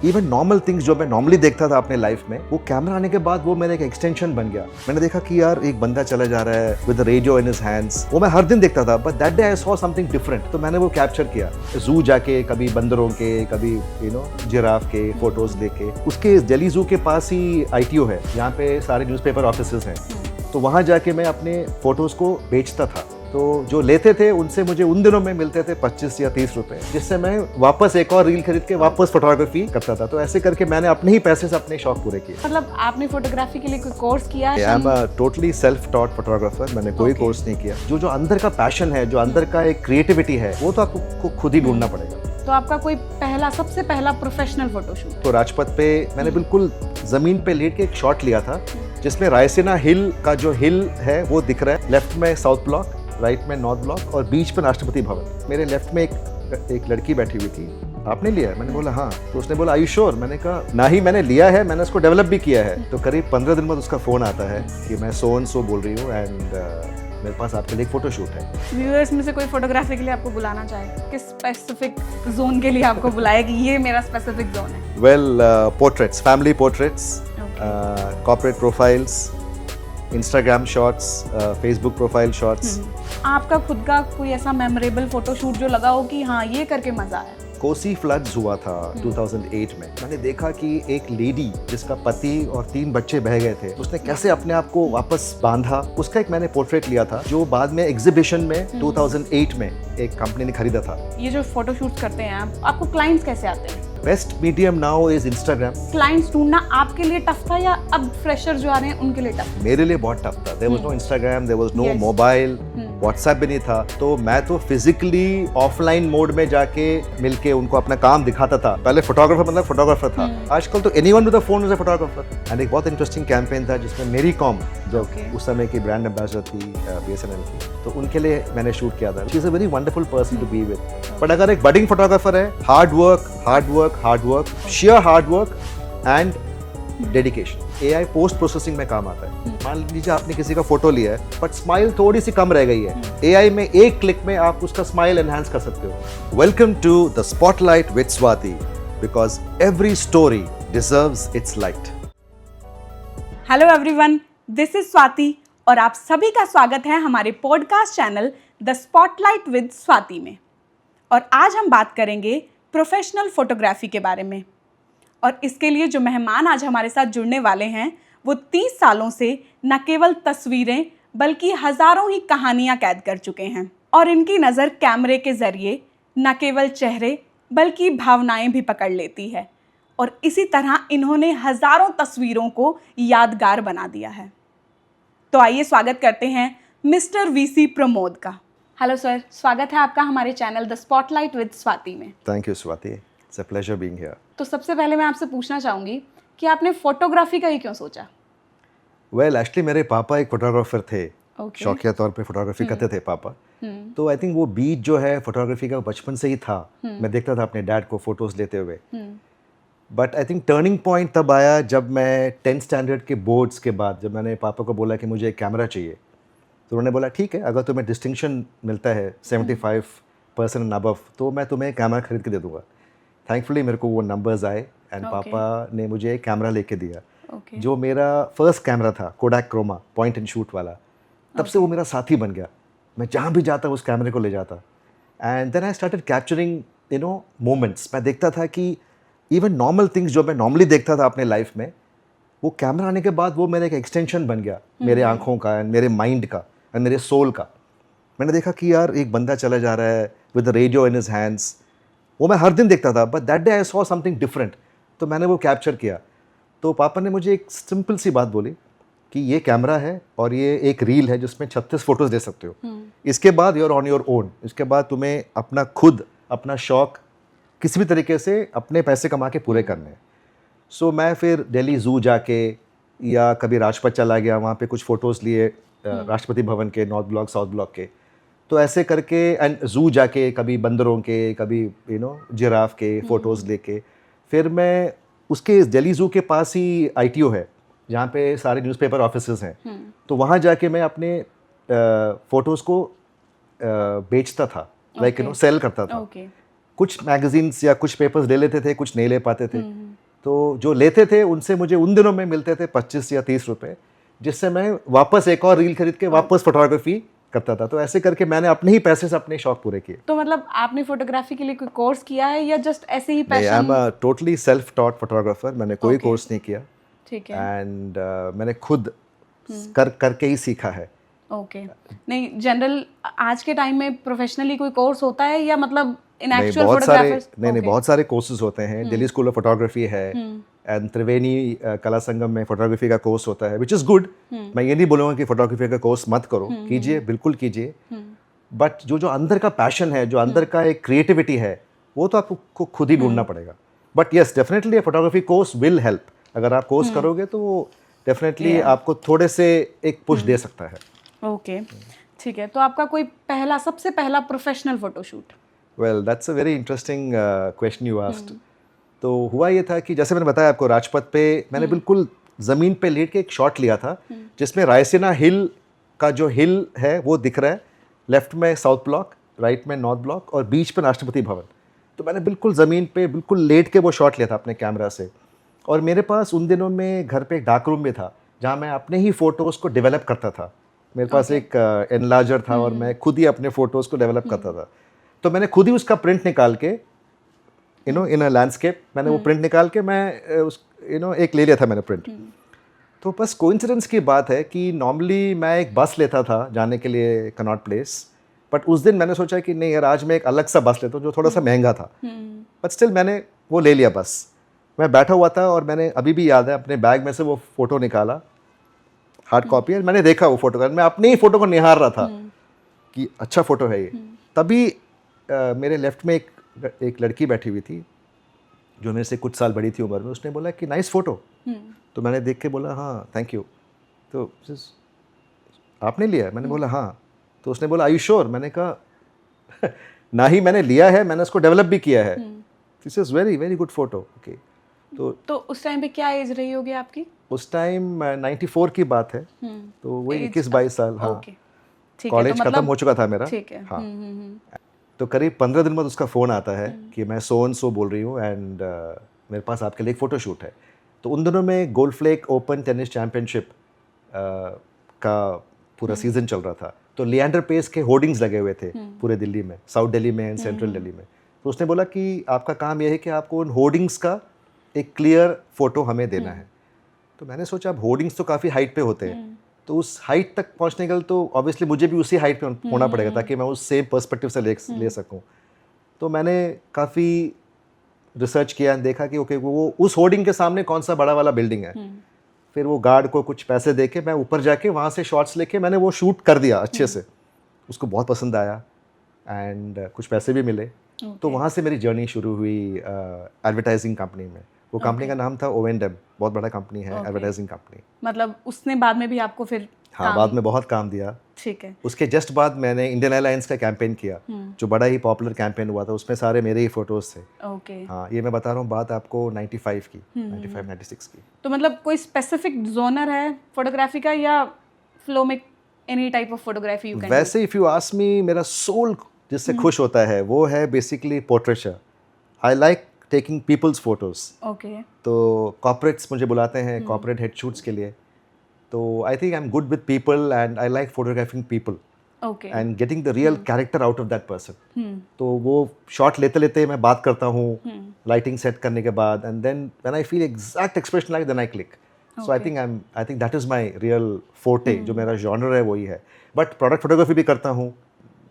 Even normal things जो मैं normally देखता था अपने लाइफ में, वो कैमरा आने के बाद वो मेरा एक एक्सटेंशन बन गया। मैंने देखा कि यार एक बंदा चला जा रहा है with radio in his hands, वो मैं हर दिन देखता था, but that day I saw something different. तो मैंने वो कैप्चर किया, जू जाके, कभी बंदरों के, कभी जिराफ के फोटोज लेके। उसके दिल्ली जू के पास ही ITO है, यहाँ पे सारे न्यूज़पेपर ऑफिसेज हैं, तो वहाँ जाके मैं अपने फोटोज को बेचता था। तो जो लेते थे उनसे मुझे उन दिनों में मिलते थे 25 या 30 रुपए, जिससे मैं वापस एक और रील खरीद के वापस फोटोग्राफी करता था। तो ऐसे करके मैंने अपने ही पैसे से अपने शौक पूरे किए। मतलब आपने फोटोग्राफी के लिए कोई कोर्स किया है? I am a totally self taught photographer. मैंने कोई कोर्स नहीं किया। जो अंदर का पैशन है, जो अंदर का एक क्रिएटिविटी है, वो तो आपको खुद ही ढूंढना पड़ेगा। तो आपका कोई सबसे पहला प्रोफेशनल फोटोशूट? तो राजपथ पे मैंने बिल्कुल जमीन पे लेट के एक शॉट लिया था, जिसमें रायसेना हिल का जो हिल है वो दिख रहा है। लेफ्ट में साउथ ब्लॉक, राइट में नॉर्थ ब्लॉक और बीच पे राष्ट्रपति भवन। मेरे लेफ्ट में एक लड़की बैठी हुई थी। आपने लिया है? मैंने बोला हाँ। तो उसने बोला आर यू श्योर? मैंने कहा ना ही मैंने लिया है, मैंने उसको डेवलप भी किया है। तो करीब 15 दिन बाद उसका फ़ोन आता है कि मैं सो एंड सो बोल रही हूँ एंड मेरे पास आपके लिए एक फोटोशूट है। व्यूअर्स में से कोई फोटोग्राफी के लिए आपको बुलाना चाहे, किस स्पेसिफिक जोन के लिए आपको बुलाए कि ये मेरा स्पेसिफिक जोन है? Well, portraits, family portraits, corporate profiles, Instagram shots, Facebook profile shots. आपका खुद का कोई ऐसा मेमोरेबल फोटोशूट जो लगा हो कि हाँ ये करके मजा आया? कोसी फ्लड्स हुआ था 2008 में। मैंने देखा कि एक लेडी जिसका पति और 3 बच्चे बह गए थे, उसने कैसे अपने आप को वापस बांधा, उसका एक मैंने पोर्ट्रेट लिया था, जो बाद में एग्जीबिशन में 2008 में एक कंपनी ने खरीदा था। ये जो फोटोशूट करते हैं आपको क्लाइंट्स कैसे आते हैं? Best medium now is Instagram. Clients ढूंढना आपके लिए टफ था या अब फ्रेशर जो आ रहे हैं उनके लिए टफ? मेरे लिए बहुत टफ था। There was no Instagram, there was no mobile, WhatsApp भी नहीं था। तो मैं तो फिजिकली ऑफलाइन मोड में जाके मिलके उनको अपना काम दिखाता था। पहले फोटोग्राफर मतलब फोटोग्राफर था, आजकल तो anyone with a phone is a photographer. And एक बहुत इंटरेस्टिंग कैंपेन था जिसमें मेरी कॉम, जो उस समय की ब्रांड एम्बेसडर थी BSNL की, तो उनके लिए मैंने शूट किया था। She is a very wonderful person to be with. But अगर एक बडिंग फोटोग्राफर है, hard work, sheer hard work and dedication. AI post processing में काम आता है। मान लीजिए आपने किसी का फोटो लिया है बट स्माइल थोड़ी सी कम रह गई है, AI में एक क्लिक में आप उसका स्माइल एनहांस कर सकते हो। Welcome to the spotlight with Swati, because every story deserves its light. Hello everyone, this is Swati और आप सभी का स्वागत है हमारे podcast channel the spotlight with Swati में। और आज हम बात करेंगे प्रोफेशनल फोटोग्राफी के बारे में। और इसके लिए जो मेहमान आज हमारे साथ जुड़ने वाले हैं, वो 30 सालों से न केवल तस्वीरें बल्कि हज़ारों ही कहानियां कैद कर चुके हैं। और इनकी नज़र कैमरे के ज़रिए न केवल चेहरे बल्कि भावनाएं भी पकड़ लेती है। और इसी तरह इन्होंने हज़ारों तस्वीरों को यादगार बना दिया है। तो आइए स्वागत करते हैं मिस्टर VC प्रमोद का। हेलो सर, स्वागत है आपका हमारे channel the spotlight with Swati में। Thank you Swati, it's a pleasure being here. तो सबसे पहले मैं आपसे पूछना चाहूँगी कि आपने फोटोग्राफी का ही क्यों सोचा? वेल, एक्चुअली मेरे पापा एक फोटोग्राफर थे। शौकिया तौर पे फोटोग्राफी करते थे पापा। तो आई थिंक वो बीच जो है फोटोग्राफी का बचपन से ही था। मैं देखता था अपने डैड को फोटोज लेते हुए। But I think turning point तब आया जब मैं 10th स्टैंडर्ड के बोर्ड्स के बाद, जब मैंने पापा को बोला कि मुझे एक कैमरा चाहिए, तो उन्होंने बोला ठीक है, अगर तुम्हें डिस्टिंक्शन मिलता है 75% एंड अबव, तो मैं तुम्हें कैमरा खरीद के दे दूँगा। थैंकफुली मेरे को वो नंबर्स आए एंड पापा ने मुझे एक कैमरा लेके दिया, जो मेरा फर्स्ट कैमरा था, Kodak Chroma point and shoot वाला। तब से वो मेरा साथी बन गया। मैं जहाँ भी जाता उस कैमरे को ले जाता। And then I started capturing moments. मैं देखता था कि इवन नॉर्मल थिंग्स जो मैं नॉर्मली देखता था अपने लाइफ में, वो कैमरा आने के बाद वो मेरा एक एक्सटेंशन बन गया, मेरे आँखों का एंड मेरे माइंड का एंड मेरे सोल का। मैंने देखा कि यार एक बंदा चला जा रहा है with radio in his hands, वो मैं हर दिन देखता था, but that day I saw something different. तो मैंने वो कैप्चर किया। तो पापा ने मुझे एक सिंपल सी बात बोली कि ये कैमरा है और ये एक रील है जिसमें 36 फोटोज दे सकते हो। इसके बाद यूर ऑन योर ओन। इसके बाद तुम्हें अपना खुद अपना शौक किसी भी तरीके से अपने पैसे कमा के पूरे करने हैं। सो मैं फिर दिल्ली जू जाके या कभी राजपथ चला गया, वहाँ पे कुछ फ़ोटोज़ लिए राष्ट्रपति भवन के, नॉर्थ ब्लॉक, साउथ ब्लॉक के। तो ऐसे करके एंड जू जाके कभी बंदरों के, कभी जिराफ के फ़ोटोज़ लेके, फिर मैं उसके दिल्ली जू के पास ही ITO है जहाँ पे सारे न्यूज़पेपर ऑफिसेज हैं, तो वहाँ जाके मैं अपने फ़ोटोज़ को बेचता था, लाइक सेल करता था। कुछ मैगजीन्स या कुछ पेपर्स ले लेते थे, कुछ नहीं ले पाते थे। तो जो लेते थे उनसे मुझे उन दिनों में मिलते थे 25 या 30 रुपए, जिससे मैं वापस एक और रील खरीद के वापस फोटोग्राफी करता था। तो ऐसे करके मैंने अपने ही पैसे से अपने शौक पूरे किए। तो मतलब आपने फोटोग्राफी के लिए कोई कोर्स किया है या जस्ट ऐसे ही I am passion? A totally self taught photographer, मैंने कोई Okay. कोर्स नहीं किया ठीक है। एंड मैंने खुद करके ही सीखा है। ओके नहीं, जनरल आज के टाइम में प्रोफेशनली कोई कोर्स होता है या मतलब इन नहीं, एक्चुअल बहुत सारे फोटोग्राफर्स? नहीं, बहुत सारे कोर्सेज होते हैं। दिल्ली स्कूल ऑफ फोटोग्राफी है एंड त्रिवेणी कला संगम में फोटोग्राफी का कोर्स होता है, विच इज़ गुड। मैं ये नहीं बोलूँगा कि फोटोग्राफी का कोर्स मत करो, कीजिए, बिल्कुल कीजिए। बट जो अंदर का पैशन है, जो अंदर का एक क्रिएटिविटी है, वो तो आपको खुद ही ढूंढना पड़ेगा। But yes, definitely A photography course will help. अगर आप कोर्स करोगे तो वो डेफिनेटली आपको थोड़े से एक पुश दे सकता है। ओके ठीक है। तो आपका कोई पहला, सबसे पहला professional photoshoot? Well, that's a very interesting question you asked. तो हुआ ये था कि जैसे मैंने बताया आपको, राजपथ पे मैंने बिल्कुल ज़मीन पे लेट के एक शॉट लिया था, जिसमें रायसीना हिल का जो हिल है वो दिख रहा है, लेफ्ट में साउथ ब्लॉक, राइट में नॉर्थ ब्लॉक और बीच पे राष्ट्रपति भवन। तो मैंने बिल्कुल ज़मीन पे बिल्कुल लेट के वो शॉट लिया था अपने कैमरा से। और मेरे पास उन दिनों में घर पे एक डार्क रूम भी था, जहाँ मैं अपने ही फ़ोटोज़ को डेवलप करता था। मेरे पास एक एनलार्जर था और मैं खुद ही अपने फ़ोटोज़ को डेवलप करता था। तो मैंने खुद ही उसका प्रिंट निकाल के, इन अ लैंडस्केप, मैंने वो प्रिंट निकाल के मैं उस एक ले लिया था मैंने प्रिंट। तो बस कोइंसिडेंस की बात है कि नॉर्मली मैं एक बस लेता था जाने के लिए कनॉट प्लेस, बट उस दिन मैंने सोचा कि नहीं यार, आज मैं एक अलग सा बस लेता हूँ जो थोड़ा सा महंगा था, बट स्टिल मैंने वो ले लिया बस। मैं बैठा हुआ था और मैंने, अभी भी याद है, अपने बैग में से वो फ़ोटो निकाला, हार्ड कॉपी, और मैंने देखा वो फ़ोटो का, मैं अपने ही फ़ोटो को निहार रहा था कि अच्छा फ़ोटो है ये। तभी मेरे लेफ्ट में एक लड़की बैठी हुई थी जो मेरे से कुछ साल बड़ी थी उम्र में। उसने बोला कि नाइस फ़ोटो। तो मैंने देख के बोला हाँ थैंक यू। तो आपने लिया है? मैंने बोला हाँ। तो उसने बोला आर यू श्योर? मैंने कहा ना ही मैंने लिया है, मैंने उसको डेवलप भी किया है। This is very very good photo. Okay. तो उस टाइम पे क्या एज रही होगी आपकी? उस टाइम 94 की बात है, तो वही 21-22 साल। हाँ, कॉलेज खत्म हो चुका था मेरा। ठीक है। हाँ, तो करीब 15 दिन बाद उसका फ़ोन आता है कि मैं सो एंड सो बोल रही हूँ एंड मेरे पास आपके लिए एक फ़ोटो शूट है। तो उन दिनों में Gold Flake Open tennis championship का पूरा सीज़न चल रहा था, तो लिएंडर पेस के होर्डिंग्स लगे हुए थे पूरे दिल्ली में, साउथ दिल्ली में एंड सेंट्रल दिल्ली में। तो उसने बोला कि आपका काम यह है कि आपको उन होर्डिंग्स का एक क्लियर फ़ोटो हमें देना है। तो मैंने सोचा अब होर्डिंग्स तो काफ़ी हाइट पे होते हैं, तो उस हाइट तक पहुंचने के लिए तो ऑब्वियसली मुझे भी उसी हाइट पे होना पड़ेगा ताकि मैं उस सेम पर्सपेक्टिव से ले सकूं। तो मैंने काफ़ी रिसर्च किया, देखा कि ओके वो उस होर्डिंग के सामने कौन सा बड़ा वाला बिल्डिंग है। फिर वो गार्ड को कुछ पैसे दे के मैं ऊपर जाके वहाँ से शॉट्स लेके मैंने वो शूट कर दिया अच्छे से। उसको बहुत पसंद आया एंड कुछ पैसे भी मिले। तो वहाँ से मेरी जर्नी शुरू हुई एडवर्टाइजिंग कंपनी में। वो कंपनी का नाम था O&M, बहुत बड़ा कंपनी है, एडवर्टाइजिंग कंपनी। मतलब उसने बाद में भी आपको फिर? हाँ, बाद में बहुत काम दिया। ठीक है। उसके जस्ट बाद मैंने इंडियन एयरलाइंस का कैंपेन किया, जो बड़ा ही पॉपुलर कैंपेन हुआ था, उसमें सारे मेरे ही फोटोज थे। ओके। हाँ, ये मैं बता रहा हूँ बात आपको 95 की, 95-96 की। तो मतलब कोई स्पेसिफिक जोनर है फोटोग्राफी का या फ्लो में any type of photography you can? वैसे इफ यू आस्क मी, मेरा सोल जिससे खुश होता है वो है basically portraiture. I like taking peoples photos. Okay. तो कॉर्पोरेट्स मुझे बुलाते हैं कॉर्पोरेट हेड शूट्स के लिए, तो I think I am good with people and I like photographing people and getting the real character out of that person. तो वो shot लेते लेते मैं बात करता हूँ लाइटिंग सेट करने के बाद, and then when I feel exact expression like, then I click. So I think that is my real forte. जो मेरा जॉनर है वही है, बट प्रोडक्ट फोटोग्राफी भी करता हूँ।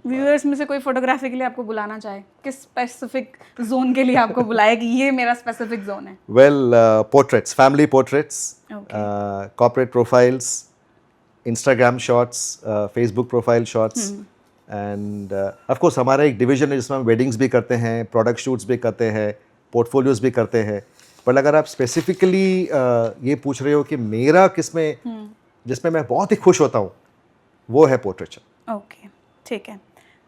व्यूअर्स में से कोई फोटोग्राफी के लिए आपको बुलाना चाहे, किस स्पेसिफिक जोन के लिए आपको बुलाए कि ये मेरा स्पेसिफिक जोन है? Well, portraits, family portraits, corporate profiles, Instagram shots, Facebook profile shots, end of course हमारा एक डिवीजन है जिसमें हम वेडिंग्स भी करते हैं, प्रोडक्ट शूट्स भी करते हैं, पोर्टफोलियोज भी करते हैं। बट अगर आप स्पेसिफिकली ये पूछ रहे हो कि मेरा किसमें जिसमें मैं बहुत ही खुश होता हूँ, वो है पोर्ट्रेचर। ओके, ठीक है।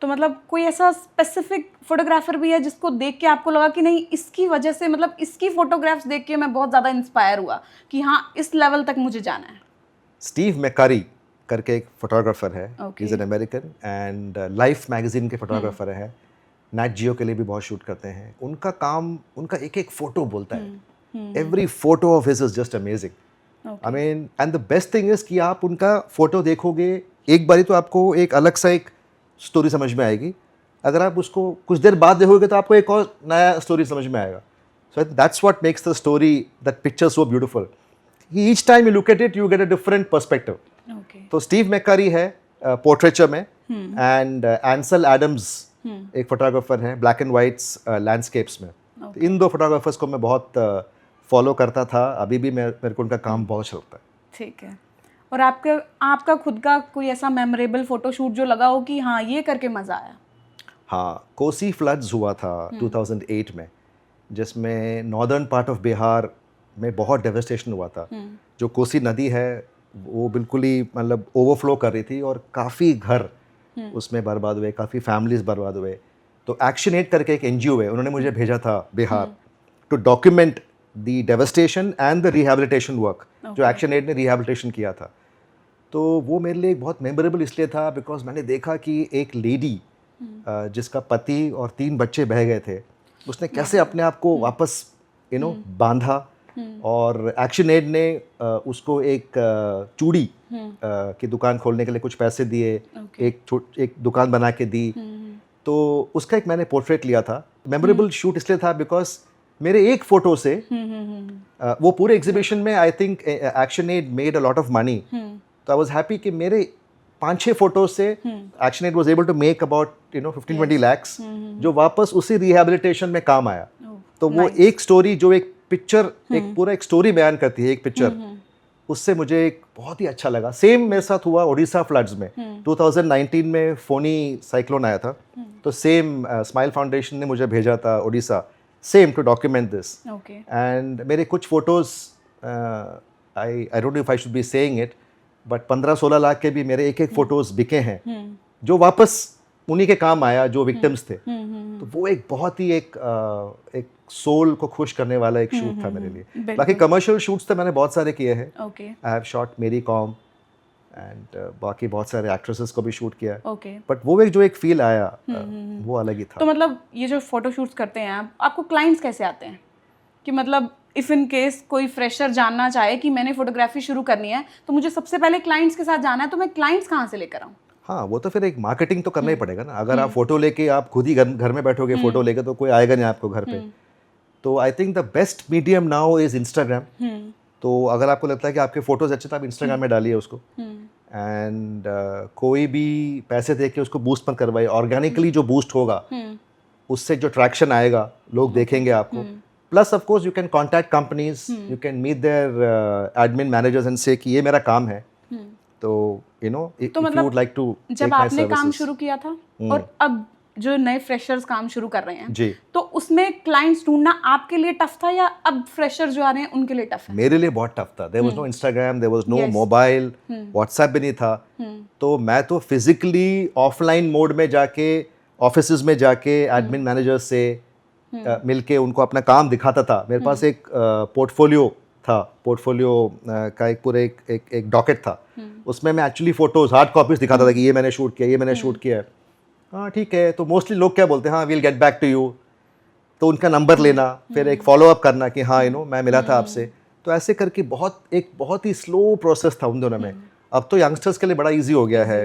तो मतलब कोई ऐसा स्पेसिफिक फोटोग्राफर भी है जिसको देख के आपको लगा कि नहीं, इसकी वजह से, मतलब इसकी फोटोग्राफ्स देख के मैं बहुत ज़्यादा इंस्पायर हुआ कि हाँ इस लेवल तक मुझे जाना है? स्टीव मैकारी करके एक फोटोग्राफर है, he is an American and life magazine के फोटोग्राफर है, नेट जियो के लिए भी बहुत शूट करते हैं। उनका काम, उनका एक एक फ़ोटो बोलता है। Every photo of his is just amazing. I mean, and the best thing is कि आप उनका फोटो देखोगे एक बारी तो आपको एक अलग सा एक स्टोरी समझ में आएगी, अगर आप उसको कुछ देर बाद देखोगे तो आपको एक और नया स्टोरी समझ में आएगा. So that's what makes the story, that picture so beautiful. Each time you look at it, you get a different perspective. Okay. तो स्टीव मैकरी है पोर्ट्रेचर में, एंड एंसल एडम्स एक फोटोग्राफर है ब्लैक एंड वाइट्स लैंडस्केप्स में. तो इन दो photographers को मैं बहुत फॉलो करता था, अभी भी मेरे को उनका काम बहुत अच्छा लगता है. ठीक है. और आपका खुद का कोई ऐसा मेमोरेबल फोटोशूट जो लगा हो कि हाँ ये करके मज़ा आया? हाँ, कोसी फ्लड्स हुआ था 2008 में, जिसमें नॉर्दर्न पार्ट ऑफ बिहार में बहुत डेवस्टेशन हुआ था. जो कोसी नदी है वो बिल्कुल ही मतलब ओवरफ्लो कर रही थी और काफ़ी घर उसमें बर्बाद हुए, काफ़ी फैमिलीज बर्बाद हुए. तो एक्शन एड करके एक एनजीओ है, उन्होंने मुझे भेजा था Bihar to document the devastation and the rehabilitation work जो एक्शन एड ने रिहैबिलिटेशन किया था. तो वो मेरे लिए बहुत मेमोरेबल इसलिए था बिकॉज मैंने देखा कि एक लेडी जिसका पति और 3 बच्चे बह गए थे, उसने कैसे अपने आप को वापस बांधा. और एक्शन एड ने उसको एक चूड़ी की दुकान खोलने के लिए कुछ पैसे दिए, एक दुकान बना के दी. तो उसका एक मैंने पोर्ट्रेट लिया था. मेमोरेबल शूट इसलिए था बिकॉज मेरे एक फोटो से वो पूरे एग्जीबिशन में I think Action Aid made a lot of money. तो आई वाज हैप्पी कि मेरे 5-6 फोटो से Action Aid was able to make about 15-20 lakhs जो वापस उसी रिहैबिलिटेशन में काम आया. तो वो एक स्टोरी जो एक पिक्चर एक पूरा एक स्टोरी बयान करती है, एक पिक्चर, उससे मुझे एक बहुत ही अच्छा लगा. सेम मेरे साथ हुआ ओडिशा फ्लड्स में 2019 में फोनी साइक्लोन आया था. तो सेम स्माइल फाउंडेशन ने मुझे भेजा था Odisha, same to document this. And मेरे कुछ photos I don't know if I should be saying it, but 15-16 lakh के भी मेरे एक फोटोज बिके हैं जो वापस उन्हीं के काम आया जो विक्टिम्स थे. तो वो एक बहुत ही एक सोल को खुश करने वाला एक शूट था मेरे लिए. बाकी कमर्शियल शूट्स तो मैंने बहुत सारे किए हैं. आई हैव शॉट मेरी कॉम एंड बाकी बहुत सारे एक्ट्रेसेस को भी शूट किया. बट वो जो एक फील आया वो अलग ही था. तो मतलब ये जो फोटो शूट्स करते हैं आप, आपको क्लाइंट्स कैसे आते हैं? कि मतलब इफ़ इन केस कोई फ्रेशर जानना चाहे कि मैंने फोटोग्राफी शुरू करनी है तो मुझे सबसे पहले क्लाइंट्स के साथ जाना है, तो मैं क्लाइंट्स कहाँ से लेकर आऊँ? हाँ, वो तो फिर एक मार्केटिंग तो करना ही पड़ेगा ना. अगर आप फोटो लेके आप खुद ही घर में बैठोगे फोटो लेके तो कोई आएगा नहीं आपको घर पे. तो I think the best medium now is Instagram. तो अगर आपको लगता है कि आपके फोटोज अच्छे तो आप इंस्टाग्राम में डालिए उसको. एंड कोई भी पैसे दे के उसको बूस्ट मत करवाइए. ऑर्गेनिकली जो बूस्ट होगा उससे जो ट्रैक्शन आएगा, लोग देखेंगे आपको. Plus of course you can contact companies, you can meet their admin managers and say कि ये मेरा काम है. तो if you would like to जब आपने काम शुरू किया था और अब जो नए फ्रेशर्स काम शुरू कर रहे हैं जी, तो उसमें क्लाइंट्स ढूंढना आपके लिए टफ था या अब फ्रेशर जो आ रहे हैं उनके लिए टफ है? मेरे लिए बहुत टफ था. There was no Instagram, there was no mobile, WhatsApp भी नहीं था. तो मैं तो फिजिकली ऑफलाइन मोड में जाके ऑफिसेज में जाके एडमिन मैनेजर्स से मिलके उनको अपना काम दिखाता था. मेरे पास एक पोर्टफोलियो था, पोर्टफोलियो का एक पूरे एक डॉकेट था. उसमें मैं एक्चुअली फोटोज हार्ड कॉपीज दिखाता था कि ये मैंने शूट किया, ये मैंने शूट किया है. हाँ ठीक है. तो मोस्टली लोग क्या बोलते हैं, हाँ we'll get back to you. तो उनका नंबर लेना, फिर एक फॉलो अप करना कि हाँ मैं मिला था आपसे. तो ऐसे करके बहुत ही स्लो प्रोसेस था उन दोनों में. अब तो यंगस्टर्स के लिए बड़ा इजी हो गया है.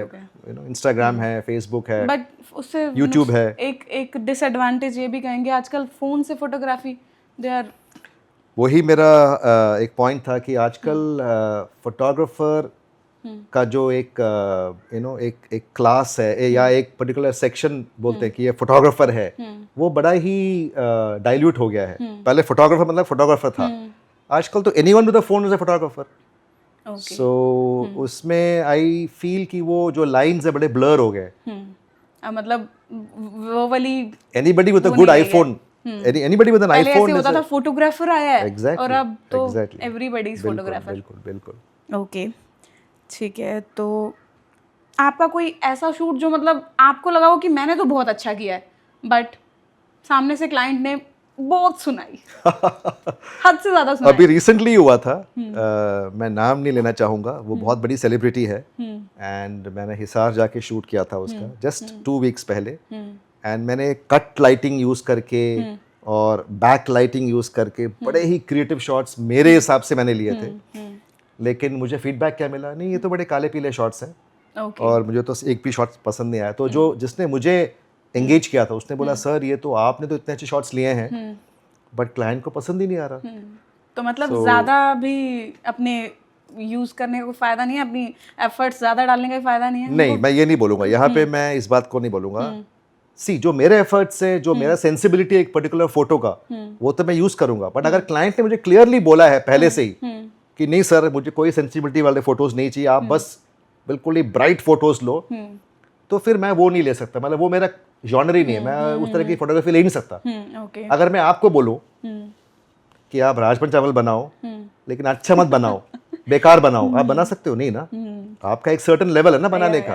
इंस्टाग्राम है, फेसबुक है, बट उससे यूट्यूब है. एक डिसएडवांटेज ये भी कहेंगे आजकल फ़ोन से फोटोग्राफी दे आर. वही मेरा एक पॉइंट था कि आजकल फोटोग्राफर का जो एक एक क्लास है या एक पर्टिकुलर सेक्शन बोलते हैं कि ये फोटोग्राफर है, वो बड़ा ही डाइल्यूट हो गया है. पहले फोटोग्राफर मतलब फोटोग्राफर था. आजकल तो anyone with a phone is a photographer. So उसमें आई फील कि वो जो लाइंस है बड़े ब्लर हो गए. मतलब वो वाली anybody with a good iPhone, anybody with an iPhone होता था फोटोग्राफर आया है. Exactly, और अब तो exactly. Everybody is photographer. बिल्कुल बिल्कुल. ओके ठीक है. तो आपका कोई ऐसा शूट जो मतलब आपको लगा हो कि मैंने तो बहुत अच्छा किया है बट सामने से क्लाइंट ने बहुत सुनाई, हद से ज्यादा सुनाई? अभी रिसेंटली हुआ था. मैं नाम नहीं लेना चाहूँगा. वो बहुत बड़ी सेलिब्रिटी है एंड मैंने हिसार जाके शूट किया था उसका जस्ट 2 weeks पहले. एंड मैंने कट लाइटिंग यूज़ करके और बैक लाइटिंग यूज़ करके बड़े ही क्रिएटिव शॉट्स मेरे हिसाब से मैंने लिए थे। लेकिन मुझे फीडबैक क्या मिला, नहीं ये तो बड़े काले पीले शॉट्स हैं, और मुझे तो एक भी शॉट्स पसंद नहीं आया। तो जो जिसने मुझे एंगेज किया था उसने बोला सर ये तो आपने तो इतने अच्छे शॉट्स लिए हैं बट क्लाइंट को पसंद ही नहीं आ रहा। तो मतलब ज़्यादा भी अपने यूज़ करने का कोई फ़ायदा नहीं है, अपनी एफर्ट्स ज़्यादा डालने का फ़ायदा नहीं है? नहीं, मैं ये नहीं बोलूँगा यहाँ पे, मैं इस बात को नहीं बोलूँगा। सी जो मेरे एफर्ट्स है, जो मेरा सेंसिबिलिटी है एक पर्टिकुलर फोटो का, वो तो मैं यूज़ करूँगा। बट अगर क्लाइंट ने मुझे क्लियरली बोला है पहले से ही कि नहीं सर मुझे कोई सेंसिबिलिटी वाले फोटोज़ नहीं चाहिए, आप बस बिल्कुल ही ब्राइट फोटोज़ लो, तो फिर मैं वो नहीं ले सकता। मतलब वो मेरा जॉनर ही नहीं है, मैं उस तरह की फोटोग्राफी ले नहीं सकता। अगर मैं आपको बोलूँ कि आप राजमा चावल बनाओ लेकिन अच्छा मत बनाओ, बेकार बनाओ, आप बना सकते हो? नहीं ना, आपका एक सर्टेन लेवल है ना बनाने का।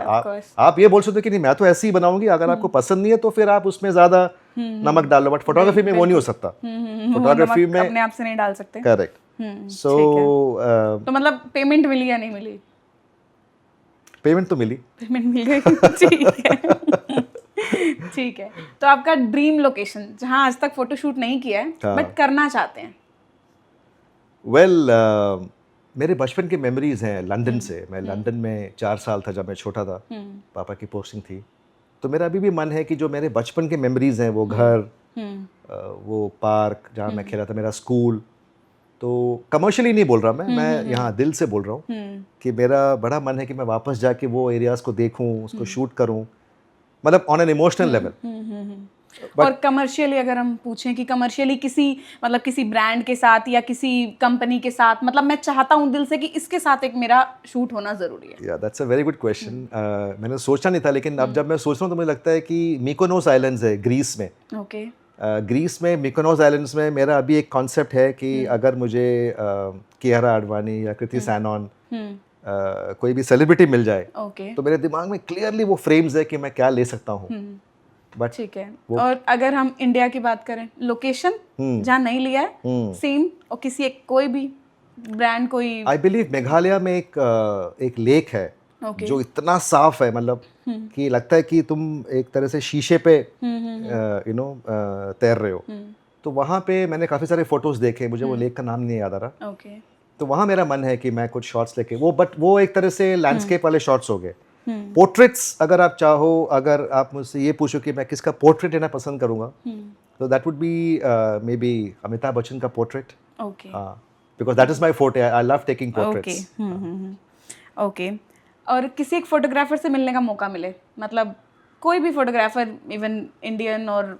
आप ये बोल सकते हो कि नहीं मैं तो ऐसे ही बनाऊंगी, अगर आपको पसंद नहीं है तो फिर आप उसमें ज्यादा नमक डाल लो। बट फोटोग्राफी में वो नहीं हो सकता। फोटोग्राफी में अपने आप से नहीं डाल सकते। करेक्ट। सो तो मतलब पेमेंट मिली या नहीं मिली? पेमेंट तो मिली। पेमेंट मिल गई। ठीक है। ठीक है, तो आपका ड्रीम लोकेशन जहाँ आज तक फोटोशूट नहीं किया है बट करना चाहते हैं? वेल मेरे बचपन की मेमोरीज हैं लंदन से। मैं लंदन में 4 साल था जब मैं छोटा था, पापा की पोस्टिंग थी। तो मेरा अभी भी मन है कि जो मेरे बचपन के मेमोरीज हैं, वो घर, वो पार्क जहाँ मैं खेला था, मेरा स्कूल, तो कमर्शियली नहीं बोल रहा मैं यहाँ दिल से बोल रहा हूँ कि मेरा बड़ा मन है कि मैं वापस जाके वो एरियाज को देखूँ, उसको शूट करूँ, मतलब ऑन एन इमोशनल लेवल। और कमर्शियली अगर हम पूछें कि कमर्शियली किसी ब्रांड के साथ या किसी कंपनी के साथ, मतलब मैं चाहता हूँ दिल से कि इसके साथ एक मेरा शूट होना जरूरी है। या that's a very good question. मैंने सोचा नहीं था, लेकिन अब जब मैं सोच रहा हूँ तो मुझे लगता है कि मिकोनोस आइलैंड्स है ग्रीस में। ओके। ग्रीस में मिकोनोस आइलैंड्स में मेरा अभी एक कॉन्सेप्ट है कि अगर मुझे कियारा आडवाणी या कृति सैनन कोई भी सेलिब्रिटी मिल जाए, तो मेरे दिमाग में क्लियरली वो फ्रेम्स है कि मैं क्या ले सकता हूँ। बट ठीक है, और अगर हम इंडिया की बात करें, लोकेशन जहाँ नहीं लिया है सेम, और किसी एक कोई भी ब्रांड, कोई आई बिलीव मेघालय में एक लेक है जो इतना साफ है, मतलब कि लगता है कि तुम एक तरह से शीशे पे तैर रहे हो। तो वहाँ पे मैंने काफ़ी सारे फोटोज देखे, मुझे वो लेक का नाम नहीं याद आ रहा। तो वहाँ मेरा मन है कि मैं कुछ शॉट्स लेके वो एक तरह से लैंडस्केप वाले शॉट्स हो गए। पोर्ट्रेट्स अगर आप चाहो, अगर आप मुझसे ये पूछो कि मैं किसका पोर्ट्रेट लेना पसंद करूँगा, तो that would be maybe Amitabh Bachchan का portrait, because that is my forte. I love taking portraits. Okay. और किसी एक फोटोग्राफर से मिलने का मौका मिले, मतलब कोई भी फोटोग्राफर, इवन इंडियन और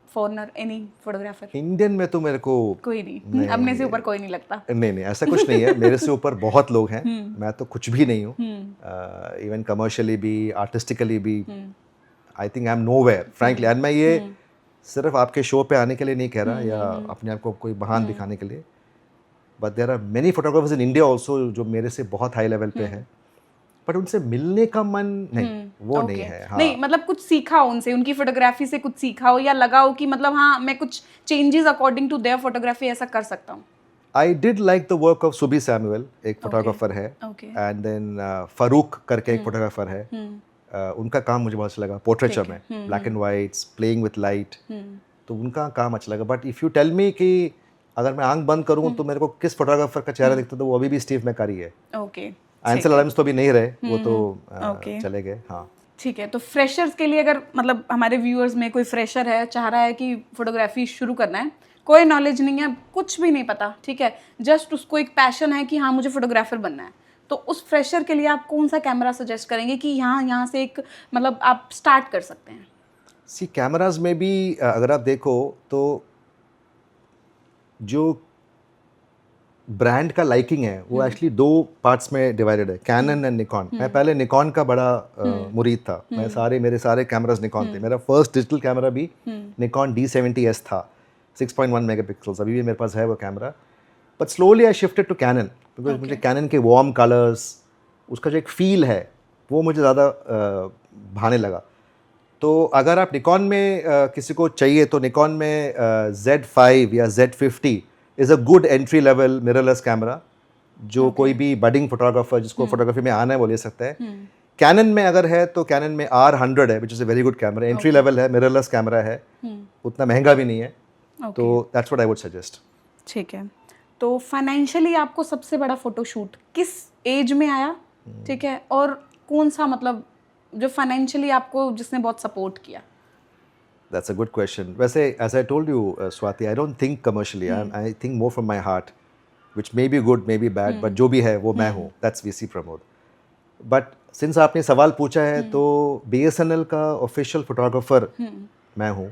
फॉरेनर, एनी फोटोग्राफर? इंडियन में तो मेरे को कोई नहीं, अपने से ऊपर कोई नहीं लगता। नहीं, ऐसा कुछ नहीं है। मेरे से ऊपर बहुत लोग हैं, मैं तो कुछ भी नहीं हूँ। इवन कमर्शियली भी, आर्टिस्टिकली भी, आई think I M nowhere frankly. And मैं ये सिर्फ आपके शो पे आने के लिए नहीं कह रहा या अपने आप को कोई बहान दिखाने के लिए, but there are many photographers in India also जो मेरे से बहुत हाई लेवल पे हैं, बट उनसे मिलने का मन नहीं, वो नहीं है। हाँ। नहीं, मतलब कुछ सीखा हो उनसे, उनकी फोटोग्राफी से कुछ सीखा हो, या लगा हो कि मतलब हाँ मैं कुछ changes according to their photography ऐसा कर सकता हूँ? I did like the work of Subi Samuel, एक फोटोग्राफर है, एंड देन फारूक करके एक फोटोग्राफर है। उनका काम मुझे बहुत अच्छा लगा, पोर्ट्रेचर में, black and whites, playing with light, तो उनका काम अच्छा लगा। But if you tell me कि अगर मैं आंख बंद करूँ तो मेरे को किस फोटोग्राफर का चेहरा दिखता, तो वो अभी भी स्टीव मैकारी है। ओके। आंसर एडम्स तो अभी नहीं रहे, वो तो चले गए। हाँ, ठीक है। तो फ्रेशर्स के लिए, अगर मतलब हमारे व्यूअर्स में कोई फ्रेशर है, चाह रहा है कि फोटोग्राफी शुरू करना है, कोई नॉलेज नहीं है, कुछ भी नहीं पता, ठीक है, जस्ट उसको एक पैशन है कि हाँ मुझे फोटोग्राफर बनना है, तो उस फ्रेशर के लिए आप कौन सा कैमरा सजेस्ट करेंगे कि यहाँ से एक मतलब आप स्टार्ट कर सकते हैं? सी कैमराज में भी अगर आप देखो तो जो ब्रांड का लाइकिंग है वो एक्चुअली 2 पार्ट्स में डिवाइडेड है, कैनन एंड निकॉन। मैं पहले निकॉन का बड़ा मुरीद था, मेरे सारे कैमरास निकॉन थे। मेरा फर्स्ट डिजिटल कैमरा भी निकॉन D70S था, 6.1 मेगापिक्सल्स, अभी भी मेरे पास है वो camera. But slowly I shifted to Canon, because मुझे कैनन के वार्म कलर्स, उसका जो एक फील है वो मुझे ज़्यादा भाने लगा। तो अगर आप निकॉन में किसी को चाहिए तो निकॉन में Z5 या Z50 is a good entry level mirrorless camera, जो कोई भी बडिंग फोटोग्राफर जिसको फोटोग्राफी में आना है वो ले सकता है। कैनन में अगर है तो कैनन में R100 है, which is a very good camera, entry level है, मिररलेस कैमरा है, उतना महंगा भी नहीं है। तो that's what I would suggest. ठीक है, तो फाइनेंशियली आपको सबसे बड़ा फोटोशूट किस एज में आया, ठीक है, और कौन सा मतलब जो फाइनेंशियली आपको जिसने बहुत सपोर्ट किया? That's a good question. वैसे as I told you, Swati, I don't think commercially. I think more from my heart, which may be good, may be bad, but जो भी है वो मैं हूँ. That's VC Pramod. But since आपने सवाल पूछा है तो BSNL का ऑफिशियल फोटोग्राफर मैं हूँ.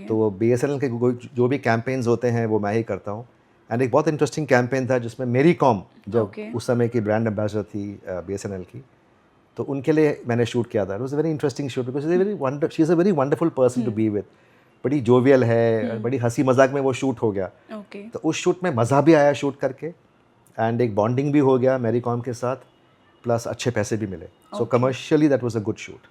तो BSNL के जो भी कैंपेन्स होते हैं वो मैं ही करता हूँ. एंड एक बहुत इंटरेस्टिंग कैंपेन था जिसमें मेरी कॉम जब उस समय की ब्रांड एम्बेसडर थी BSNL की, तो उनके लिए मैंने शूट किया था. It was a very interesting shoot because she is a very wonderful person to be with. बड़ी जोवियल है, बड़ी हंसी मजाक में वो शूट हो गया. तो उस शूट में मज़ा भी आया शूट करके, एंड एक बॉन्डिंग भी हो गया मेरी कॉम के साथ, प्लस अच्छे पैसे भी मिले. So commercially that was a good shoot.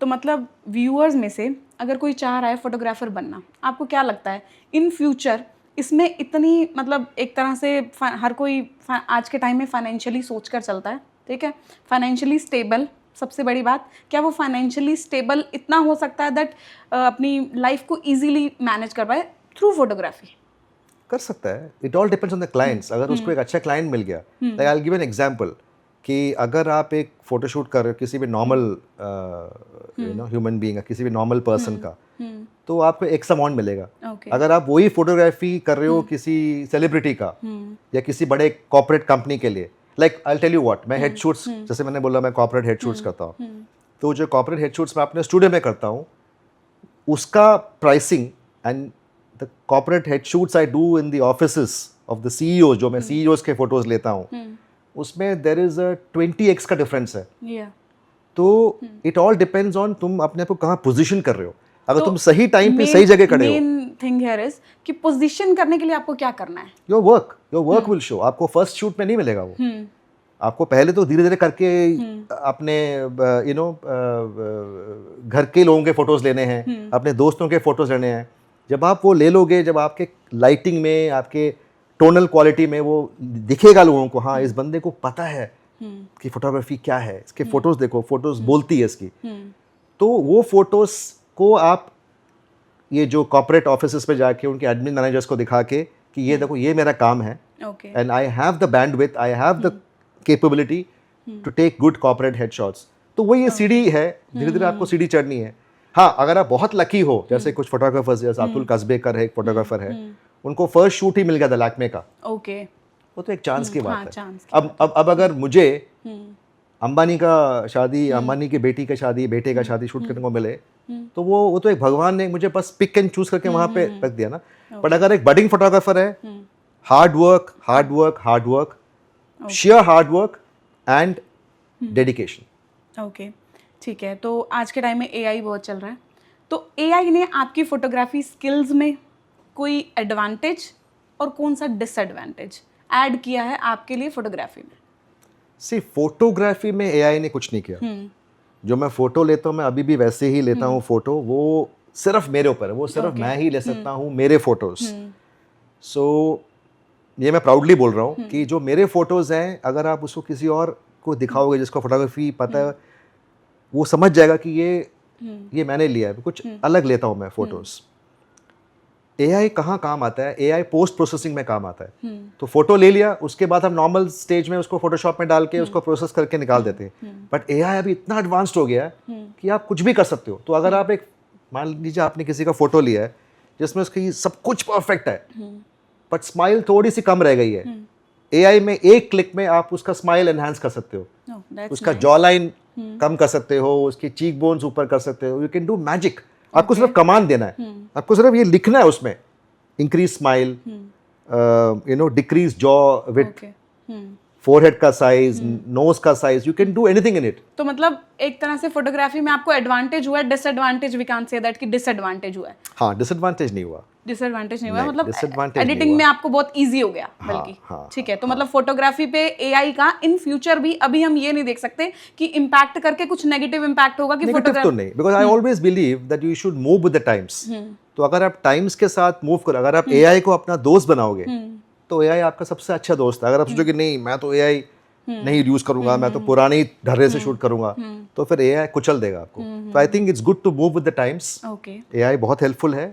तो मतलब व्यूअर्स में से अगर कोई चाह रहा है फोटोग्राफर बनना, आपको क्या लगता है इन फ्यूचर इसमें इतनी मतलब एक तरह से हर कोई आज के टाइम में फाइनेंशियली सोच कर चलता है, ठीक है, फाइनेंशियली स्टेबल सबसे बड़ी बात, क्या वो फाइनेंशियली स्टेबल इतना हो सकता है दैट अपनी लाइफ को इजीली मैनेज कर पाए थ्रू फोटोग्राफी? कर सकता है. It all depends on the clients. अगर उसको एक अच्छा क्लाइंट मिल गया, like I will give an example कि अगर आप एक फोटोशूट कर रहे हो किसी भी नॉर्मल ह्यूमन बीइंग, किसी भी नॉर्मल पर्सन का, तो आपको एक्स अमाउंट मिलेगा. अगर आप वही फोटोग्राफी कर रहे हो किसी सेलिब्रिटी का या किसी बड़े कॉर्पोरेट कंपनी के लिए, like I tell you what, मैं हेड शूट्स, जैसे मैंने बोला मैं कॉर्पोरेट हेड शूट्स करता हूँ, तो जो कॉर्पोरेट हेड शूट्स मैं अपने स्टूडियो में करता हूँ उसका pricing and the corporate head shoots I do in the offices of the CEO, जो मैं सीईओज के फोटोज लेता हूँ, उसमें देयर इज अ 20x का डिफरेंस है. तो इट ऑल डिपेंड्स ऑन तुम अपने आप को कहाँ पोजीशन कर रहे हो. अगर तुम सही टाइम पे सही जगह खड़े हो. मेन थिंग हियर इज कि पोजीशन करने के लिए आपको क्या करना है. Your work will show. आपको फर्स्ट शूट में नहीं मिलेगा वो. आपको पहले तो धीरे धीरे करके अपने घर के लोगों के फोटोज लेने हैं, अपने दोस्तों के फोटोज लेने हैं. जब आप वो ले लोगे, जब आपके लाइटिंग में, आपके टोनल क्वालिटी में वो दिखेगा लोगों को, हाँ इस बंदे को पता है कि फोटोग्राफी क्या है, इसके फोटोज देखो, फोटोज बोलती है इसकी, तो वो फोटोज को आप ये जो कॉर्पोरेट ऑफिसेस पे जाके उनके एडमिन मैनेजर्स को दिखा के कि ये देखो ये मेरा काम है, and I have the bandwidth, I have the capability to take good corporate headshots. तो वो ये सीढ़ी है, धीरे धीरे आपको सीढ़ी चढ़नी है. हाँ, अगर आप बहुत लकी हो, जैसे कुछ फोटोग्राफर्स, जैसे अब्दुल कसबेकर है एक फोटोग्राफर है, उनको फर्स्ट शूट ही मिल गया था लैक्मे का. वो तो एक चांस की बात है. अब अगर मुझे अंबानी का शादी, अंबानी की बेटी का शादी, बेटे का शादी शूट करने को मिले, तो वो तो एक भगवान ने मुझे बस पिक एंड चूज करके वहां पे रख दिया ना. बट अगर एक बडिंग फोटोग्राफर है, hard work, sheer hard work and dedication. Okay, ठीक है. तो आज के टाइम में एआई बहुत चल रहा है, तो एआई ने आपकी फोटोग्राफी स्किल्स में कोई एडवांटेज और कौन सा डिसएडवांटेज ऐड किया है आपके लिए फोटोग्राफी में? सी, फोटोग्राफी में एआई ने कुछ नहीं किया. जो मैं फोटो लेता हूँ मैं अभी भी वैसे ही लेता हूँ फोटो. वो सिर्फ मेरे ऊपर है, वो सिर्फ मैं ही ले सकता हूँ मेरे फोटोज. सो ये मैं प्राउडली बोल रहा हूँ कि जो मेरे फोटोज हैं, अगर आप उसको किसी और को दिखाओगे जिसको फोटोग्राफी पता है, वो समझ जाएगा कि ये मैंने लिया है. कुछ अलग लेता हूँ मैं फोटोज. एआई कहाँ काम आता है? एआई पोस्ट प्रोसेसिंग में काम आता है. तो फोटो ले लिया, उसके बाद हम नॉर्मल स्टेज में उसको फोटोशॉप में डाल के उसको प्रोसेस करके निकाल देते हैं. बट एआई अभी इतना एडवांस्ड हो गया है कि आप कुछ भी कर सकते हो. तो अगर आप एक, मान लीजिए आपने किसी का फोटो लिया है जिसमें उसकी सब कुछ परफेक्ट है, बट स्माइल थोड़ी सी कम रह गई है, एआई में एक क्लिक में आप उसका स्माइल एनहांस कर सकते हो. उसका जॉ लाइन कम कर सकते हो, उसकी चीक बोन्स ऊपर कर सकते हो. You can do magic. आपको सिर्फ कमांड देना है, आपको सिर्फ ये लिखना है उसमें, increase smile, decrease jaw width, forehead का साइज, नोज का size, you can do anything in it. तो मतलब एक तरह से फोटोग्राफी में आपको एडवांटेज हुआ है, disadvantage we can say that कि डिसएडवांटेज हुआ है. हाँ, डिसएडवांटेज नहीं हुआ. मतलब एडिटिंग में आपको बहुत इजी हो गया बल्कि. ठीक है, तो मतलब फोटोग्राफी पे एआई का इन फ्यूचर भी अभी हम ये नहीं देख सकते कि इम्पैक्ट करके कुछ नेगेटिव इम्पैक्ट होगा कि फोटोग्राफी तो नहीं, because I always believe that you should move with the times. तो अगर आप टाइम्स के साथ मूव करो, अगर आप एआई को अपना दोस्त बनाओगे तो एआई आपका सबसे अच्छा दोस्त है. अगर आप सोचोगे नहीं मैं तो एआई नहीं यूज करूंगा, मैं तो पुराने ढर्रे से शूट करूंगा, तो फिर एआई कुचल देगा आपको. तो I think it's good to move with the times. AI बहुत हेल्पफुल है.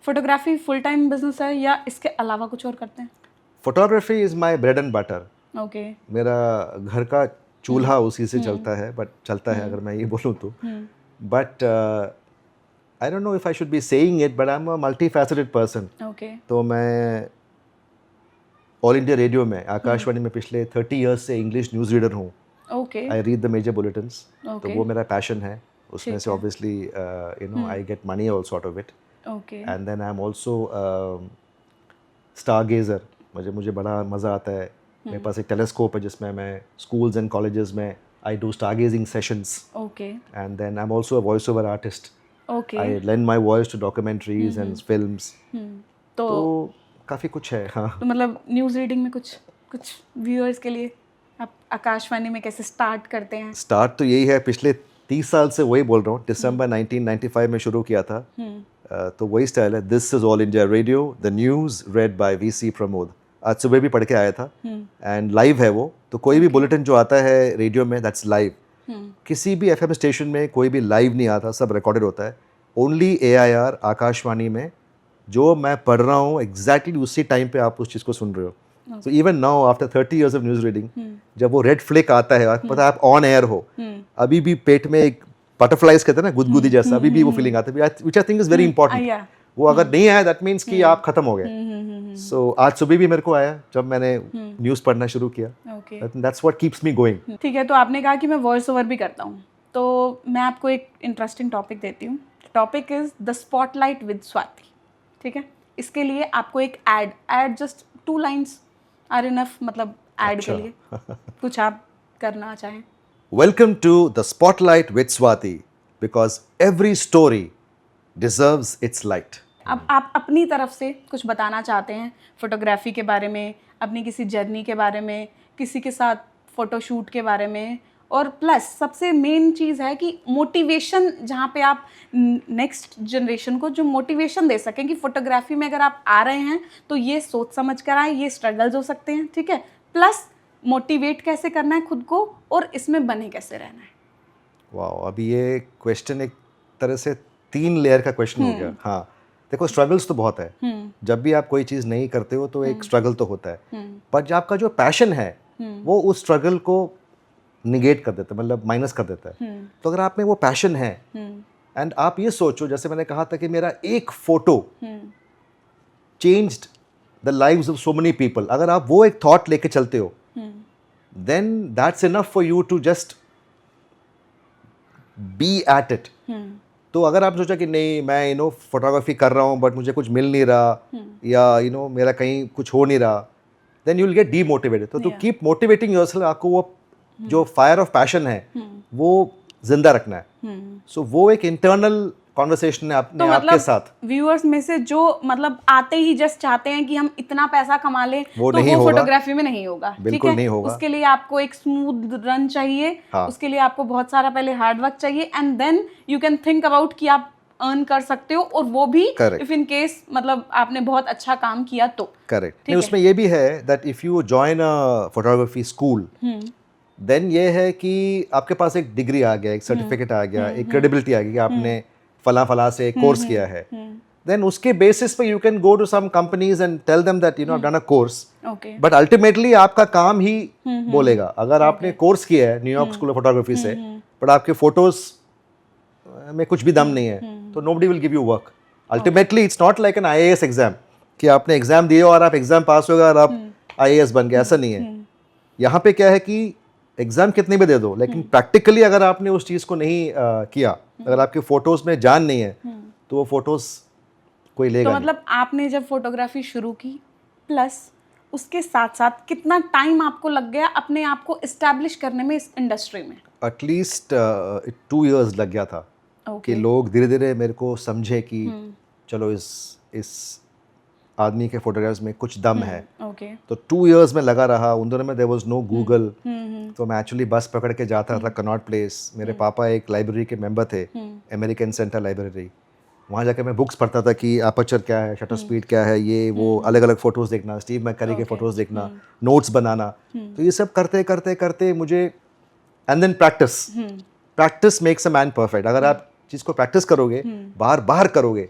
फोटोग्राफी फुल टाइम बिजनेस है या इसके अलावा कुछ और करते हैं? Photography is my bread and butter. Okay. मेरा घर का चूल्हा उसी से चलता है, बट चलता है अगर मैं ये बोलूँ तो. But I don't know if I should be saying it, but I am a multi faceted person. Okay. तो मैं ऑल इंडिया रेडियो में, आकाशवाणी में पिछले 30 इयर्स से इंग्लिश न्यूज़ रीडर हूँ. Okay. I read the major bulletins. तो वो मेरा पैशन है. उसमें ठीक से है। Obviously you know I get money also out of it. Okay. And then I am also star gazer. मुझे बड़ा मज़ा आता है. मेरे पास एक टेलीस्कोप है जिसमें मैं स्कूल्स एंड कॉलेजेस में I do star gazing sessions. Okay. And then I am also a voice over artist. Okay. I lend my voice to documentaries and films. तो काफ़ी कुछ है. हाँ. तो मतलब न्यूज़ रीडिंग में कुछ व्यूअर्स के लिए आप आकाशवाणी में कैसे स्टार्ट करते हैं? स्टार्ट तो यही है, पिछले 30 साल से वही बोल रहा हूँ. दिसंबर 1995 में शुरू किया था. तो वही स्टाइल है. This is All India Radio, the news read by VC Pramod. आज सुबह भी पढ़ के आया था. एंड लाइव है वो. तो कोई भी बुलेटिन जो आता है रेडियो में, दैट्स लाइव. किसी भी एफएम स्टेशन में कोई भी लाइव नहीं आता, सब रिकॉर्डेड होता है. ओनली AIR आकाशवाणी में जो मैं पढ़ रहा हूँ एग्जैक्टली उसी टाइम पे आप उस चीज़ को सुन रहे हो. So even now after 30 years of news reading, जब वो रेड फ्लिक आता है, आपको पता है आप ऑन एयर हो, अभी भी पेट में एक बटरफ्लाइज कहते हैं ना, गुदगुदी जैसा, अभी भी वो फीलिंग आता है, which I think is very important. वो अगर नहीं आया दैट मीन्स कि आप खत्म हो गए. सो आज सुबह भी मेरे को आया जब मैंने न्यूज़ पढ़ना शुरू किया. That's what keeps me going. ठीक है. तो आपने कहा कि मैं वॉइस ओवर भी करता हूँ, तो मैं आपको एक इंटरेस्टिंग टॉपिक देती हूँ. Topic is the spotlight with Swati. ठीक है. इसके लिए आपको एक ad just 2 lines are enough, मतलब एड के लिए कुछ आप करना चाहें. Welcome to the Spotlight with Swati, because every story deserves its light. अब आप अपनी तरफ से कुछ बताना चाहते हैं फोटोग्राफी के बारे में, अपनी किसी जर्नी के बारे में, किसी के साथ फोटोशूट के बारे में, और प्लस सबसे मेन चीज़ है कि मोटिवेशन, जहाँ पे आप नेक्स्ट जनरेशन को जो मोटिवेशन दे सकें कि फोटोग्राफी में अगर आप आ रहे हैं तो ये सोच समझ कर आए, ये स्ट्रगल्स हो सकते हैं. ठीक है. प्लस मोटिवेट कैसे करना है खुद को और इसमें बने कैसे रहना है. वाह, अभी ये क्वेश्चन एक तरह से 3 लेयर का क्वेश्चन हो गया. हाँ, देखो स्ट्रगल्स तो बहुत है. जब भी आप कोई चीज़ नहीं करते हो तो एक स्ट्रगल तो होता है. पर जो आपका जो पैशन है वो उस स्ट्रगल को निगेट कर देता है, मतलब माइनस कर देता है. तो अगर आप में वो पैशन है एंड आप ये सोचो, जैसे मैंने कहा था कि मेरा एक photo changed the lives of so many people, अगर आप वो एक थॉट लेके चलते हो then that's enough for you to just be at it. तो अगर आप सोचा कि नहीं मैं फोटोग्राफी कर रहा हूँ बट मुझे कुछ मिल नहीं रहा, या मेरा कहीं कुछ हो नहीं रहा, then you'll get demotivated. तो to keep motivating yourself, आपको वो जो फायर ऑफ पैशन है वो जिंदा रखना है. सो वो एक इंटरनल कॉन्वर्सेशन है अपने तो आपके साथ. व्यूअर्स में से जो मतलब आते ही जस्ट चाहते हैं कि हम इतना पैसा कमा लें, वो तो नहीं वो होगा. फोटोग्राफी में नहीं होगा. बिल्कुल नहीं होगा. उसके लिए आपको एक स्मूथ रन चाहिए. हाँ. उसके लिए आपको बहुत सारा पहले हार्ड वर्क चाहिए and then you can think about कि आप अर्न कर सकते हो, और वो भी इफ इन केस मतलब आपने बहुत अच्छा काम किया तो. करेक्ट. उसमें ये भी है that if you join a photography school, then ये है कि आपके पास एक डिग्री आ गया, एक सर्टिफिकेट आ गया, एक क्रेडिबिलिटी आ गई कि आपने फला से कोर्स किया है. देन उसके बेसिस पे you can go to some companies and tell them that I've done a course. But ultimately आपका काम ही बोलेगा. अगर आपने कोर्स किया है न्यूयॉर्क स्कूल ऑफ फोटोग्राफी से, बट आपके फोटोज में कुछ भी दम नहीं है, तो nobody will give you work. Ultimately it's not like an IAS exam कि आपने एग्जाम दिए और आप एग्जाम पास हो गए और आप IAS बन गए. ऐसा नहीं है. यहाँ पे क्या है कि एग्जाम कितने भी दे दो, लेकिन प्रैक्टिकली अगर आपने उस चीज़ को नहीं किया, अगर आपके फोटोज में जान नहीं है, तो वो फोटोज कोई लेगा. तो मतलब आपने जब फोटोग्राफी शुरू की, प्लस उसके साथ साथ कितना टाइम आपको लग गया अपने आप को एस्टैब्लिश करने में इस इंडस्ट्री में? एटलीस्ट 2 years लग गया था. कि लोग धीरे धीरे मेरे को समझे कि चलो इस आदमी के फोटोग्राफ्स में कुछ दम है. तो 2 years में लगा रहा. उन दोनों में देयर वाज नो गूगल, तो मैं एक्चुअली बस पकड़ के जाता था कनॉट प्लेस. मेरे पापा एक लाइब्रेरी के मेंबर थे, अमेरिकन सेंटर लाइब्रेरी. वहाँ जाकर मैं बुक्स पढ़ता था कि अपर्चर क्या है, शटर स्पीड क्या है, ये वो अलग अलग फोटोज़ देखना, स्टीव मैककरी के फोटोज़ देखना, नोट्स बनाना. तो ये सब करते करते करते मुझे, and then practice makes a man perfect. अगर आप चीज़ को प्रैक्टिस करोगे, बार बार करोगे,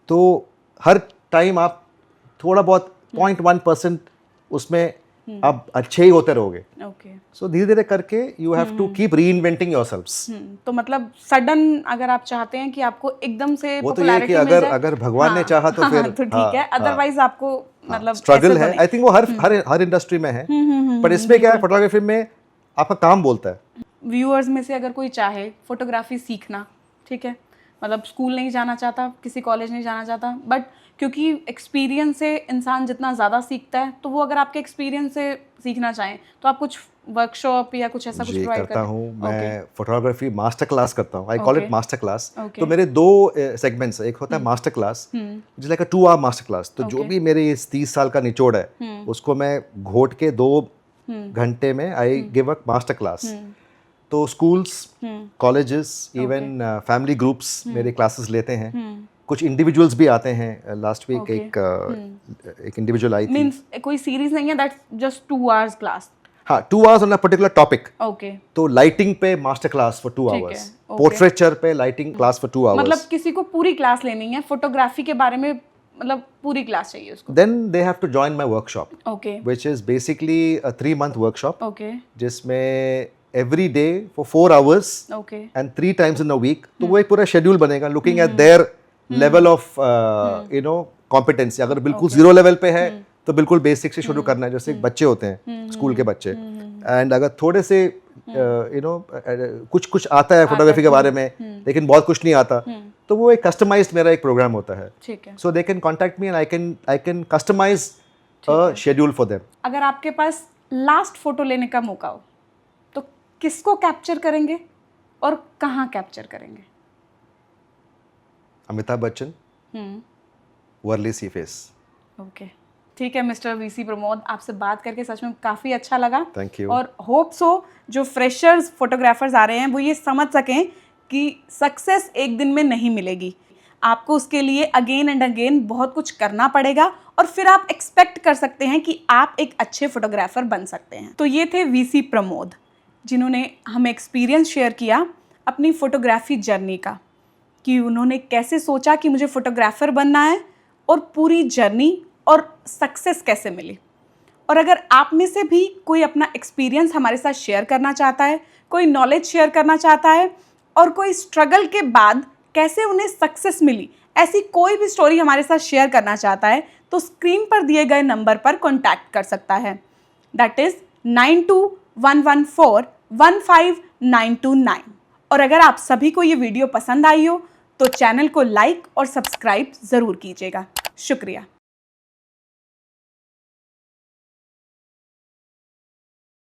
तो हर टाइम आप थोड़ा बहुत 0.1% उसमें आप अच्छे ही होते रहोगे. ओके. सो धीरे धीरे करके यू हैव टू कीप री इन्वेंटिंग योरसेल्व्स. तो मतलब सडन अगर आप चाहते हैं कि आपको एकदम से वो तो ये है कि अगर भगवान ने चाहा तो फिर तो ठीक है, अदरवाइज आपको मतलब स्ट्रगल है. आई थिंक वो हर इंडस्ट्री में है, पर इसमें क्या है, फोटोग्राफी में आपका काम बोलता है. व्यूअर्स में से अगर कोई चाहे फोटोग्राफी सीखना, ठीक है, मतलब स्कूल नहीं जाना चाहता, किसी कॉलेज नहीं जाना चाहता, बट क्योंकि एक्सपीरियंस से इंसान जितना ज़्यादा सीखता है, तो वो अगर आपके एक्सपीरियंस से सीखना चाहें तो आप कुछ वर्कशॉप या कुछ ऐसा कुछ प्रोवाइड करता हूँ. मैं फोटोग्राफी मास्टर क्लास करता हूँ. I call it master class. तो मेरे 2 सेगमेंट्स, एक होता है मास्टर क्लास, जिस लाइक 2 आवर मास्टर क्लास. तो जो भी मेरे इस 30 साल का निचोड़ है उसको मैं घोट के 2 घंटे में I give a master class. तो schools, colleges, even family groups मेरे क्लासेस लेते हैं. कुछ इंडिविजुअल्स भी आते हैं. लास्ट वीक एक इंडिविजुअल आई थी. मींस कोई सीरीज नहीं है, दैट्स जस्ट 2 आवर्स क्लास. हाँ, 2 hours on a particular topic. Okay. तो लाइटिंग पे master class for 2 hours, portraiture पे लाइटिंग क्लास फॉर 2 आवर्स. मतलब किसी को पूरी क्लास लेनी है फोटोग्राफी के बारे में, मतलब पूरी क्लास चाहिए उसको. Then they have to join my workshop. Okay. Which is basically a 3-month workshop. Okay. जिसमें every day for 4 hours okay and 3 times in a week. तो वो एक पूरा शेड्यूल बनेगा looking at their level of you know competency. अगर बिल्कुल 0 level पे है तो बिल्कुल बेसिक से शुरू करना है, जैसे बच्चे होते हैं स्कूल के बच्चे. एंड अगर थोड़े से यू नो कुछ आता है फोटोग्राफी के बारे में लेकिन बहुत कुछ नहीं आता, तो वो एक कस्टमाइज्ड मेरा एक प्रोग्राम होता है. ठीक है. So they can contact me and I can customise a schedule for them. अगर आपके पास लास्ट फोटो लेने का मौका हो तो किसको कैप्चर करेंगे और कहाँ कैप्चर करेंगे? अमिताभ बच्चन, वर्ली सीफेस. ओके, ठीक है मिस्टर वीसी प्रमोद, आपसे बात करके सच में काफ़ी अच्छा लगा. Thank you. और होप सो जो फ्रेशर्स फोटोग्राफर्स आ रहे हैं वो ये समझ सकें कि सक्सेस एक दिन में नहीं मिलेगी. आपको उसके लिए अगेन एंड अगेन बहुत कुछ करना पड़ेगा और फिर आप एक्सपेक्ट कर सकते हैं कि आप एक अच्छे फोटोग्राफर बन सकते हैं. तो ये थे वीसी प्रमोद, जिन्होंने हमें एक्सपीरियंस शेयर किया अपनी फ़ोटोग्राफी जर्नी का, कि उन्होंने कैसे सोचा कि मुझे फ़ोटोग्राफ़र बनना है और पूरी जर्नी और सक्सेस कैसे मिली. और अगर आप में से भी कोई अपना एक्सपीरियंस हमारे साथ शेयर करना चाहता है, कोई नॉलेज शेयर करना चाहता है और कोई स्ट्रगल के बाद कैसे उन्हें सक्सेस मिली, ऐसी कोई भी स्टोरी हमारे साथ शेयर करना चाहता है, तो स्क्रीन पर दिए गए नंबर पर कॉन्टैक्ट कर सकता है. That is 9211415929. और अगर आप सभी को ये वीडियो पसंद आई हो तो चैनल को लाइक और सब्सक्राइब ज़रूर कीजिएगा. शुक्रिया.